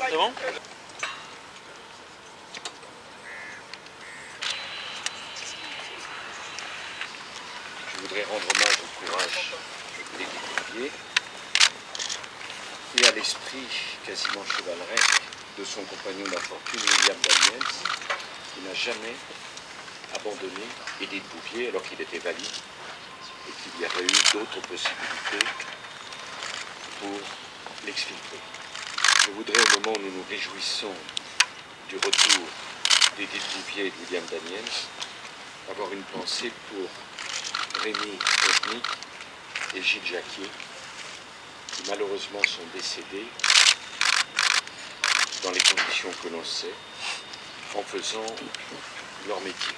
C'est bon? Je voudrais rendre hommage au courage des pompiers et à l'esprit quasiment chevaleresque de son compagnon d'infortune, William Daniels, qui n'a jamais abandonné aider le pompier alors qu'il était valide et qu'il y aurait eu d'autres possibilités pour l'exfiltrer. Je voudrais, au moment où nous nous réjouissons du retour d'Edith Bouvier et de William Daniels, avoir une pensée pour Rémi Osnick et Gilles Jacquier, qui malheureusement sont décédés dans les conditions que l'on sait, en faisant leur métier.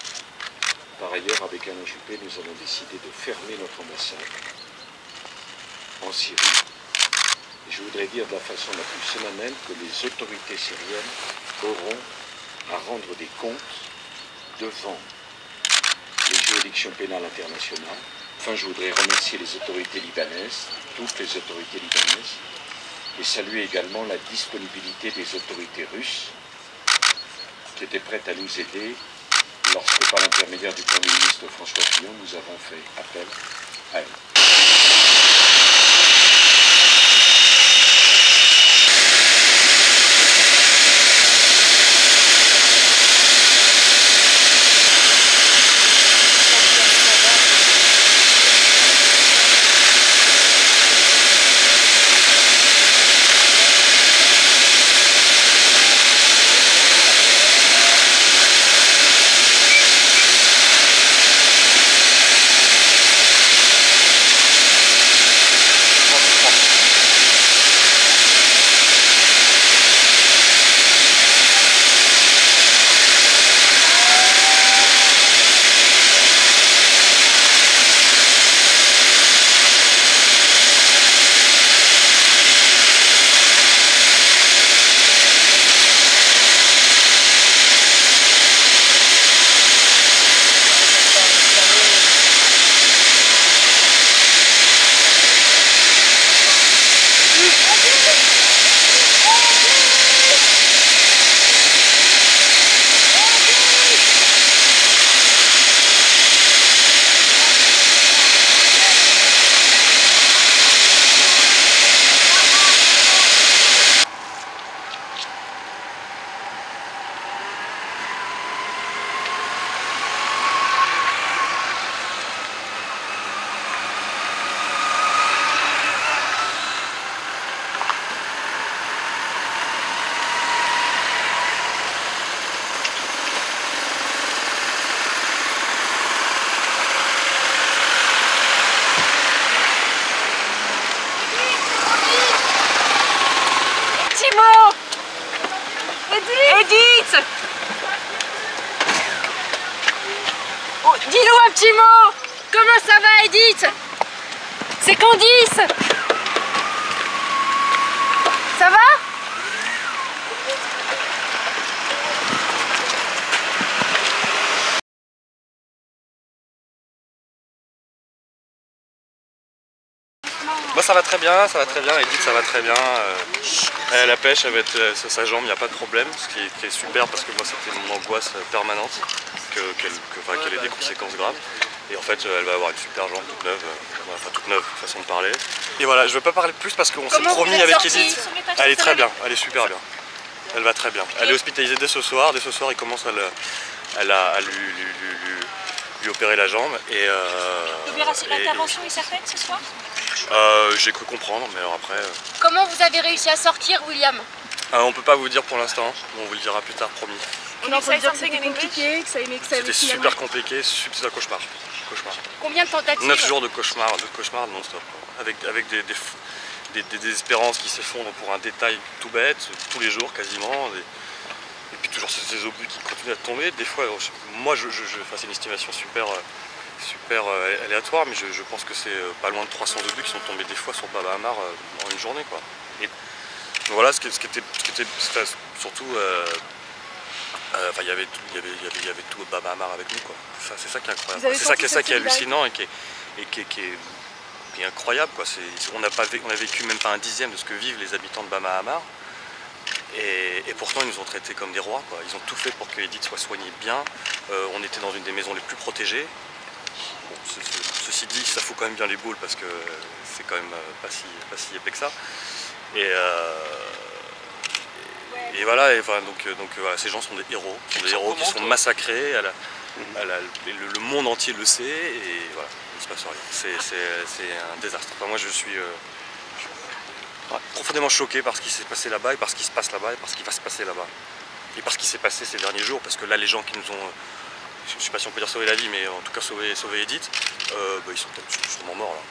Par ailleurs, avec Alain Juppé, nous avons décidé de fermer notre ambassade en Syrie. Et je voudrais dire de la façon la plus solennelle que les autorités syriennes auront à rendre des comptes devant les juridictions pénales internationales. Enfin, je voudrais remercier les autorités libanaises, toutes les autorités libanaises, et saluer également la disponibilité des autorités russes qui étaient prêtes à nous aider lorsque, par l'intermédiaire du Premier ministre François Fillon, nous avons fait appel à elles. Edith! Oh, dis-nous un petit mot! Comment ça va, Edith? C'est Candice! Ça va? Moi ça va très bien, Edith ça va très bien. La pêche avec sa jambe, il n'y a pas de problème, ce qui est super parce que moi c'était mon angoisse permanente qu'elle ait des conséquences graves. Et en fait elle va avoir une super jambe toute neuve, enfin toute neuve façon de parler. Et voilà, je ne veux pas parler plus parce qu'on s'est promis avec Edith. Elle est très bien, elle est super bien. Elle va très bien. Elle est hospitalisée dès ce soir il commence à lui opérer la jambe. L'intervention est certaine ce soir? J'ai cru comprendre, mais alors après... Comment vous avez réussi à sortir, William? On peut pas vous dire pour l'instant, on vous le dira plus tard, promis. On entend dire que c'était compliqué, que ça aimait C'était super compliqué, c'est un cauchemar. Combien de tentatives? 9 jours de cauchemar non-stop, avec des désespérances qui s'effondrent pour un détail tout bête, tous les jours quasiment. Et puis toujours ces obus qui continuent à tomber. Des fois, moi c'est une estimation super aléatoire, mais je pense que c'est pas loin de 300 obus qui sont tombés des fois sur Baba Amar en une journée, quoi. Et voilà, ce qui était surtout, il y avait tout Baba Amar avec nous, quoi. C'est ça qui est incroyable. C'est ça qui est hallucinant et qui prix incroyable, quoi. On a vécu même pas un dixième de ce que vivent les habitants de Bama Amar. Et pourtant ils nous ont traités comme des rois, quoi. Ils ont tout fait pour que Edith soit soignée bien. On était dans une des maisons les plus protégées. Bon, ceci dit, ça fout quand même bien les boules parce que c'est quand même pas si épais que ça. Et voilà, donc voilà, ces gens sont des héros, qui sont massacrés. Le monde entier le sait et voilà, il se passe rien. C'est un désastre. Enfin, moi je suis profondément choqué par ce qui s'est passé là-bas et par ce qui se passe là-bas et par ce qui va se passer là-bas. Et par ce qui s'est passé ces derniers jours, parce que là les gens qui nous ont, je ne sais pas si on peut dire sauver la vie, mais en tout cas sauver Edith, ils sont peut-être sûrement morts là.